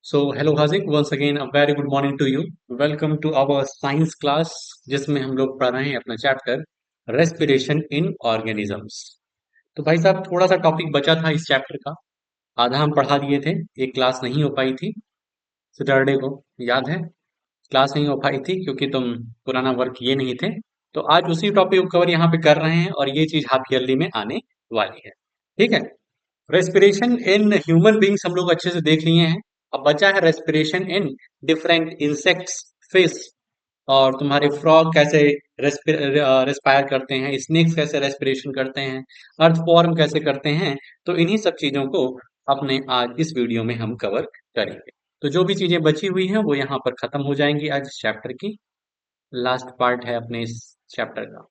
Hello Hazik, once again a very good morning to you. Welcome to our science class जिसमें हम लोग पढ़ रहे हैं अपना चैप्टर रेस्पिरेशन इन ऑर्गेनिजम्स। तो भाई साहब थोड़ा सा टॉपिक बचा था इस चैप्टर का, आधा हम पढ़ा दिए थे। एक क्लास नहीं हो पाई थी सैटरडे को, याद है? क्लास नहीं हो पाई थी क्योंकि तुम पुराना वर्क किए नहीं थे। तो आज उसी टॉपिक को कवर यहाँ पे कर रहे हैं और ये चीज हाफ ईयरली में आने वाली है। ठीक है। रेस्पिरेशन इन ह्यूमन बींग्स हम लोग अच्छे से देख लिए हैं। अब बचा है respiration in different insects, fish, और तुम्हारे फ्रॉग कैसे रेस्पायर करते हैं, स्नेक्स कैसे रेस्पिरेशन करते हैं, अर्थवॉर्म कैसे करते हैं। तो इन्हीं सब चीजों को अपने आज इस वीडियो में हम कवर करेंगे। तो जो भी चीजें बची हुई हैं वो यहाँ पर खत्म हो जाएंगी आज इस चैप्टर की। लास्ट पार्ट है अपने इस चैप्टर का।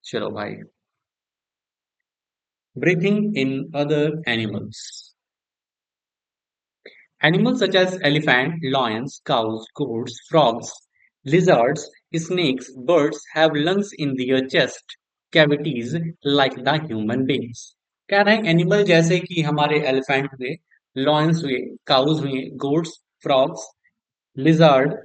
चलो भाई, breathing in other animals. Animals such as elephant, lions, cows, goats, frogs, lizards, snakes, birds have lungs in their chest cavities like the human beings. कह रहे हैं एनिमल जैसे कि हमारे एलिफेंट हुए, लॉयंस हुए, काउज हुए, goats, frogs, lizard,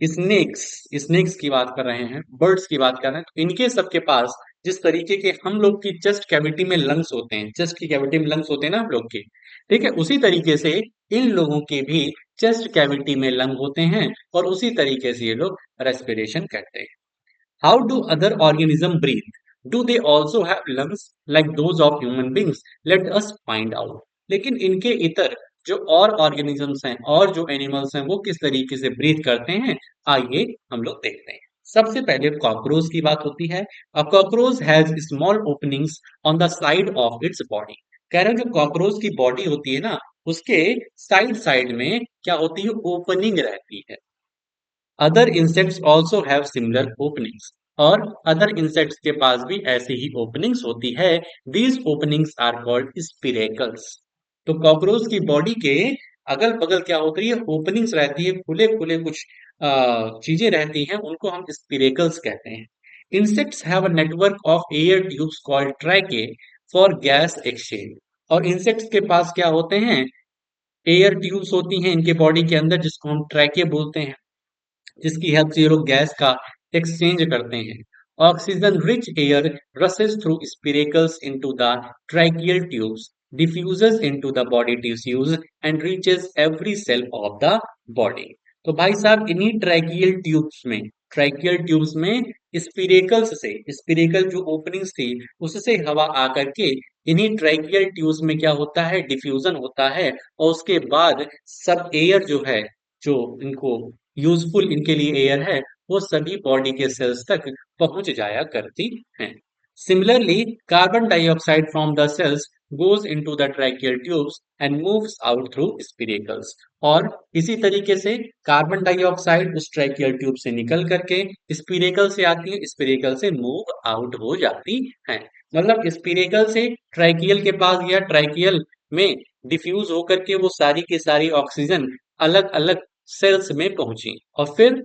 snakes, snakes की बात कर रहे हैं, बर्ड्स की बात कर रहे हैं, तो इनके सबके पास जिस तरीके के हम लोग की चेस्ट कैविटी में लंग्स होते हैं, चेस्ट की कैविटी में लंग्स होते हैं ना हम लोग के, ठीक है, उसी तरीके से इन लोगों के भी चेस्ट कैविटी में लंग होते हैं और उसी तरीके से ये लोग रेस्पिरेशन करते हैं। How do other organism breathe? Do they also have lungs like those of human beings? Let us find out. लेकिन इनके इतर जो और ऑर्गेनिजम्स हैं और जो एनिमल्स हैं वो किस तरीके से ब्रीथ करते हैं, आइए हम लोग देखते हैं। सबसे पहले कॉकरोच की बात होती है। A cockroach has small openings on the side of its body. कह रहे हैं जो कॉकरोच की बॉडी होती है ना, उसके साइड साइड में क्या होती है, ओपनिंग रहती है। Other insects also have similar openings, और अदर इंसेक्ट्स के पास भी ऐसी ही ओपनिंग्स होती है। These openings are called spiracles. तो कॉकरोच की बॉडी के अगल बगल क्या होती है, ओपनिंग्स रहती है, खुले खुले कुछ चीजें रहती हैं, उनको हम स्पिरेकल्स कहते हैं। Insects have a network of air tubes called trachea for gas exchange. और इंसेक्ट्स के पास क्या होते हैं, एयर ट्यूब्स होती हैं इनके बॉडी के अंदर, जिसको हम ट्रैके बोलते हैं, जिसकी हेल्प से ये लोग गैस का एक्सचेंज करते हैं। Oxygen rich air rushes through spiracles into the tracheal tubes, diffuses into the body tissues and reaches every cell of the body. तो भाई साहब इन्हीं ट्रैकियल ट्यूब्स में स्पिरेकल्स से, स्पिरेकल जो ओपनिंग्स थी उससे हवा आकर के इन्हीं ट्रैकियल ट्यूब्स में क्या होता है, डिफ्यूजन होता है, और उसके बाद सब एयर जो है, जो इनको यूजफुल इनके लिए एयर है, वो सभी बॉडी के सेल्स तक पहुंच जाया करती हैं। Similarly carbon dioxide from the cells goes into the tracheal tubes and moves out through spiracles. और इसी तरीके से कार्बन डाइऑक्साइड उस ट्रैकियल ट्यूब से निकल करके स्पिरेकल से आती है, स्पिरेकल से मूव आउट हो जाती है। मतलब स्पिरेकल से ट्रैकियल के पास गया, ट्रैकियल में डिफ्यूज होकर के वो सारी की सारी ऑक्सीजन अलग अलग सेल्स में पहुंची, और फिर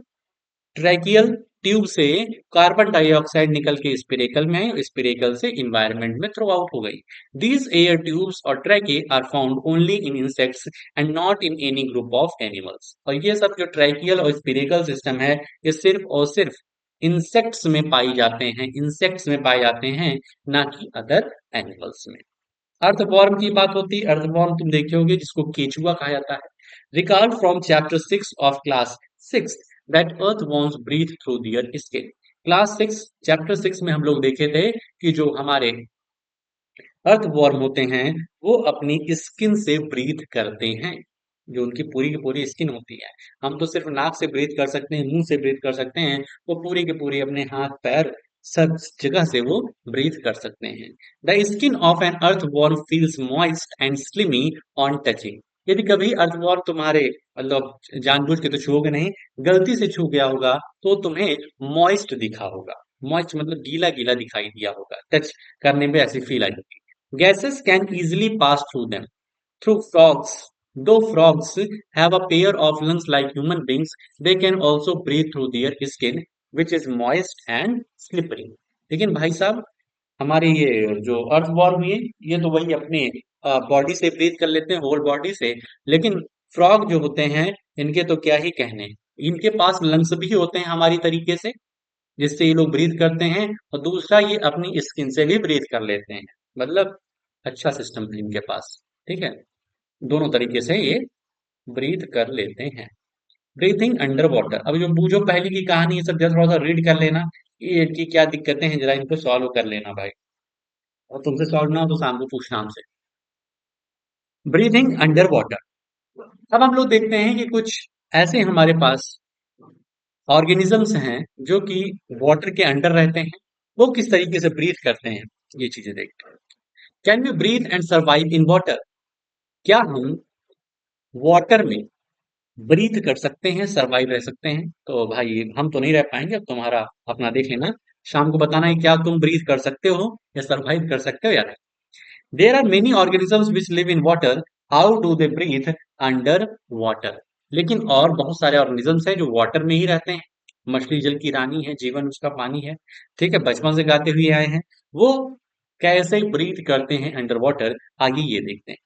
ट्रैकियल ट्यूब से कार्बन डाइऑक्साइड निकल के स्पिरेकल में आई, स्पिरेकल से इन्वायरमेंट में थ्रो आउट हो गई। दीज एयर ट्यूब्स और trachea are found only in insects and not in any group of animals. और ये सब जो ट्रैकियल और स्पिरेकल सिस्टम है, ये सिर्फ और सिर्फ इंसेक्ट्स में पाई जाते हैं, इंसेक्ट्स में पाए जाते हैं, ना कि अदर एनिमल्स में। अर्थवॉर्म की बात होती है। अर्थवॉर्म तुम देखे होगे जिसको केचुआ कहा जाता है। Recall from chapter 6 of class 6 that earthworms breathe through their skin. Class 6 chapter 6 में हम लोग देखे थे कि जो हमारे अर्थवॉर्म होते हैं वो अपनी स्किन से ब्रीथ करते हैं। जो उनकी पूरी की पूरी स्किन होती है, हम तो सिर्फ नाक से ब्रीथ कर सकते हैं, मुंह से ब्रीथ कर सकते हैं, वो पूरी की पूरी अपने हाथ पैर सब जगह से वो ब्रीथ कर सकते हैं। The skin of an earthworm feels moist and slimy on touching. यदि कभी अर्थवॉर्म तुम्हारे मतलब जानबूझ के तो छूओगे नहीं, गलती से छू गया होगा तो तुम्हें मॉइस्ट दिखा होगा। मॉइस्ट मतलब गीला गीला दिखाई दिया होगा, टच करने में ऐसी फील आई होगी। Gases can easily pass through them. Through frogs, though frogs have a pair of lungs like human beings, they can also breathe through their skin, which is moist and slippery. लेकिन भाई साहब हमारे ये जो earthworm है, ये तो वही अपने बॉडी से ब्रीथ कर लेते हैं, होल बॉडी से, लेकिन फ्रॉग जो होते हैं इनके तो क्या ही कहने, इनके पास लंग्स भी होते हैं हमारी तरीके से, जिससे ये लोग ब्रीथ करते हैं, और दूसरा ये अपनी स्किन से भी ब्रीथ कर लेते हैं। मतलब अच्छा सिस्टम है इनके पास। ठीक है, दोनों तरीके से ये ब्रीथ कर लेते हैं। ब्रीथिंग अंडर वाटर, अब जो पहले की कहानी है सब जरा थोड़ा सा रीड कर लेना, ये इनकी क्या दिक्कतें हैं जरा इनको सॉल्व कर लेना भाई, और तुमसे सॉल्व ना हो तो शाम को पूछना हमसे। ब्रीथिंग अंडर वाटर, अब हम लोग देखते हैं कि कुछ ऐसे हमारे पास ऑर्गेनिजम्स हैं जो कि वाटर के अंडर रहते हैं, वो किस तरीके से ब्रीथ करते हैं, ये चीजें देखते हैं। Can we breathe and survive in water, क्या हम वाटर में ब्रीथ कर सकते हैं, सरवाइव रह सकते हैं? तो भाई हम तो नहीं रह पाएंगे, अब तुम्हारा अपना देख लेना, शाम को बताना है क्या तुम ब्रीथ कर सकते हो या सरवाइव कर सकते हो या नहीं। There are many organisms which live in water, how do they breathe under water, लेकिन और बहुत सारे ऑर्गेनिजम्स हैं जो वाटर में ही रहते हैं। मछली जल की रानी है, जीवन उसका पानी है, ठीक है, बचपन से गाते हुए आए हैं। वो कैसे ब्रीथ करते हैं अंडर वाटर, आगे ये देखते हैं।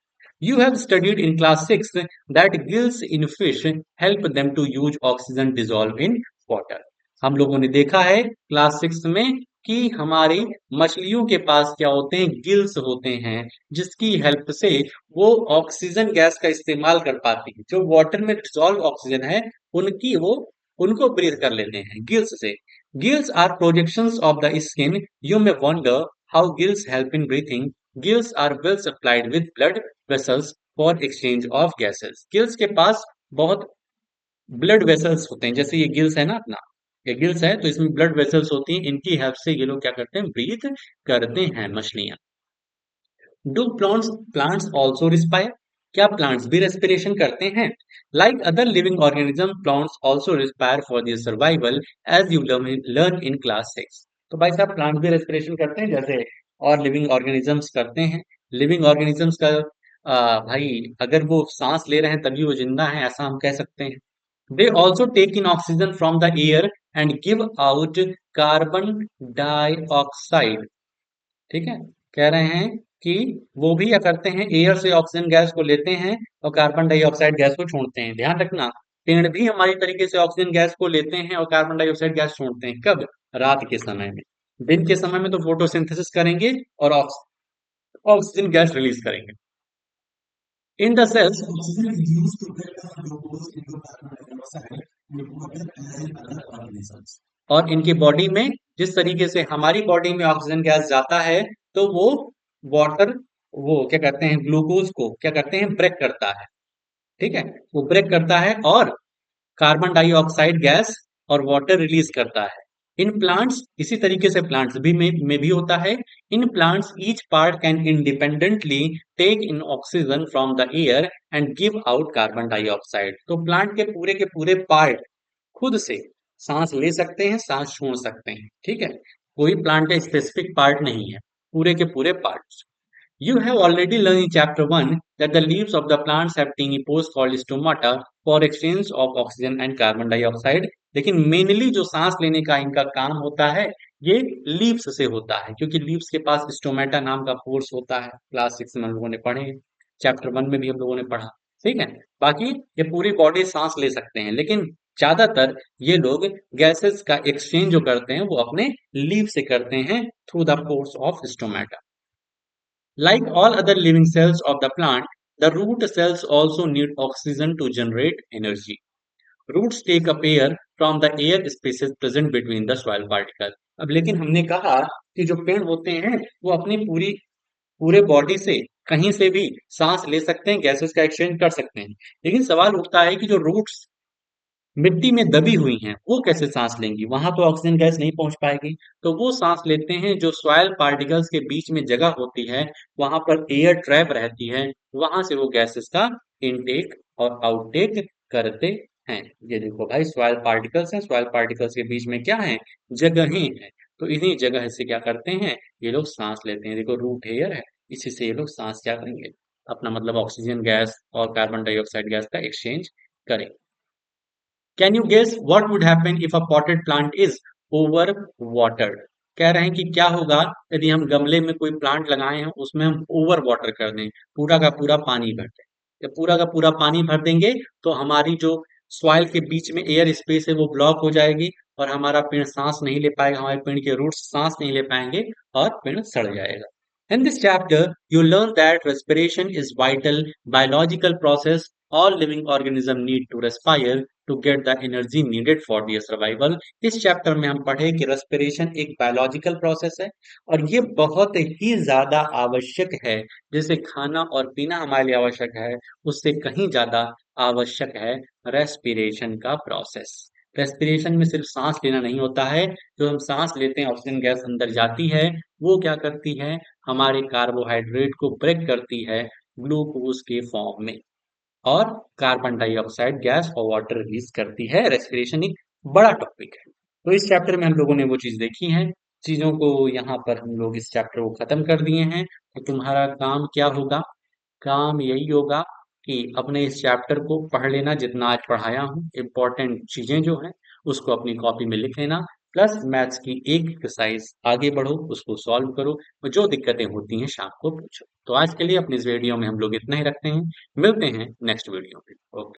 You have studied in class 6 that gills in fish help them to use oxygen dissolved in water. हम लोगों ने देखा है क्लास 6 में कि हमारी मछलियों के पास क्या होते हैं, गिल्स होते हैं, जिसकी हेल्प से वो ऑक्सीजन गैस का इस्तेमाल कर पाती है। जो वाटर में डिसॉल्व ऑक्सीजन है उनकी वो उनको ब्रीथ कर लेते हैं गिल्स से। Gills are projections of the skin, you may wonder how gills help in breathing. Gills are well supplied with blood vessels for exchange of gases. Gills के पास बहुत ब्लड वेसल्स होते हैं, जैसे ये गिल्स है ना अपना, ये गिल्स है तो इसमें ब्लड वेसल्स होती हैं, इनकी हेल्प से ये लोग क्या करते हैं, ब्रीथ करते हैं मछलियां। डू प्लांट्स ऑल्सो रिस्पायर, क्या प्लांट्स भी रेस्पिरेशन करते हैं? Like other living organism, plants also respire for their survival, as you learn in class 6। तो भाई साहब प्लांट्स भी रेस्पिरेशन करते हैं जैसे और लिविंग ऑर्गेनिजम्स करते हैं। लिविंग ऑर्गेनिजम्स का भाई अगर वो सांस ले रहे हैं तभी वो जिंदा है, ऐसा हम कह सकते हैं। They also take in oxygen from the air and give out carbon dioxide. ठीक है, कह रहे हैं कि वो भी क्या करते हैं, एयर से ऑक्सीजन गैस को लेते हैं और कार्बन डाइऑक्साइड गैस को छोड़ते हैं। ध्यान रखना, पेड़ भी हमारी तरीके से ऑक्सीजन गैस को लेते हैं और कार्बन डाइऑक्साइड गैस छोड़ते हैं। कब? रात के समय में। दिन के समय में तो फोटोसिंथेसिस करेंगे और ऑक्सीजन गैस रिलीज करेंगे। In the cells oxygen is used to break glucose into carbon dioxide in water as in other organisms. और इनकी बॉडी में जिस तरीके से हमारी बॉडी में ऑक्सीजन गैस जाता है, तो वो वाटर, वो क्या कहते हैं, ग्लूकोज को क्या करते हैं, ब्रेक करता है। ठीक है, वो ब्रेक करता है और कार्बन डाइऑक्साइड गैस और वाटर रिलीज करता है। इन प्लांट्स इसी तरीके से प्लांट्स में भी होता है। In plants each part can independently take in oxygen from the air and give out carbon dioxide. तो प्लांट के पूरे पार्ट खुद से सांस ले सकते हैं, सांस छोड़ सकते हैं। ठीक है, कोई प्लांट का स्पेसिफिक पार्ट नहीं है, पूरे के पूरे part. You have already learned in chapter 1 that the leaves of the plants have tiny pores called stomata for exchange of oxygen and carbon dioxide. लेकिन मेनली जो सांस लेने का इनका काम होता है ये लीव्स से होता है, क्योंकि लीव्स के पास स्टोमेटा नाम का पोर्स होता है। क्लास 6 में हम लोगों ने पढ़े, चैप्टर 1 में भी हम लोगों ने पढ़ा। ठीक है, बाकी ये पूरी बॉडी सांस ले सकते हैं, लेकिन ज्यादातर ये लोग गैसेस का एक्सचेंज जो करते हैं वो अपने लीव से करते हैं through the pores of stomata. Like all other living cells of the plant, the root cells also need oxygen to generate energy. Roots take up air from the air spaces present between the soil particle. अब लेकिन हमने कहा कि जो पेड़ होते हैं वो अपनी पूरे बॉडी से कहीं से भी सांस ले सकते हैं, गैसेस का एक्सचेंज कर सकते हैं। लेकिन सवाल उठता है कि जो रूट्स मिट्टी में दबी हुई हैं वो कैसे सांस लेंगी, वहां तो ऑक्सीजन गैस नहीं पहुंच पाएगी। तो वो सांस लेते हैं जो सॉइल पार्टिकल्स के बीच में जगह होती है, वहां पर एयर ट्रैप रहती है, वहां से वो गैसेस का इनटेक और आउटटेक करते हैं। ये देखो भाई, सॉइल पार्टिकल्स हैं, सॉइल पार्टिकल्स के बीच में क्या है, जगहें हैं, तो इन्हीं जगह से क्या करते हैं ये लोग सांस लेते हैं। देखो रूट एयर है, इसी से ये लोग सांस क्या करेंगे, अपना मतलब ऑक्सीजन गैस और कार्बन डाइऑक्साइड गैस का एक्सचेंज करेंगे। Can you guess what would happen if a potted plant is over watered? कह रहे हैं कि क्या होगा यदि हम गमले में कोई प्लांट लगाए हैं उसमें हम ओवर वाटर कर दें, पूरा का पूरा पानी भर दें। जब पूरा का पूरा पानी भर देंगे तो हमारी जो सॉइल के बीच में एयर स्पेस है वो ब्लॉक हो जाएगी और हमारा पेड़ सांस नहीं ले पाएगा, हमारे पेड़ के रूट्स सांस नहीं ले पाएंगे और पेड़ सड़ जाएगा. In this chapter, you learn that respiration is vital biological process. All living organisms need to respire to get the energy needed for their survival. इस चैप्टर में हम पढ़े कि रेस्पिरेशन एक बायोलॉजिकल प्रोसेस है और ये बहुत ही ज्यादा आवश्यक है. जैसे खाना और पीना हमारे लिए आवश्यक है, उससे कहीं ज्यादा आवश्यक है रेस्पिरेशन का प्रोसेस. रेस्पिरेशन में सिर्फ सांस लेना नहीं होता है. जो हम सांस लेते हैं, ऑक्सीजन गैस अंदर जाती है, वो क्या करती है, हमारे कार्बोहाइड्रेट को ब्रेक करती है ग्लूकोज के फॉर्म में और कार्बन डाइऑक्साइड गैस और वाटर रिलीज करती है. रेस्पिरेशन एक बड़ा टॉपिक है. तो इस चैप्टर में हम लोगों ने वो चीज देखी है. चीजों को यहाँ पर हम लोग इस चैप्टर को खत्म कर दिए हैं. तो तुम्हारा काम क्या होगा? काम यही होगा कि अपने इस चैप्टर को पढ़ लेना जितना आज पढ़ाया हूँ. इम्पोर्टेंट चीजें जो हैं उसको अपनी कॉपी में लिख लेना, प्लस मैथ्स की एक एक्सरसाइज आगे बढ़ो, उसको सॉल्व करो और जो दिक्कतें होती हैं शाम को पूछो. तो आज के लिए अपनी इस वीडियो में हम लोग इतना ही रखते हैं. मिलते हैं नेक्स्ट वीडियो में. ओके.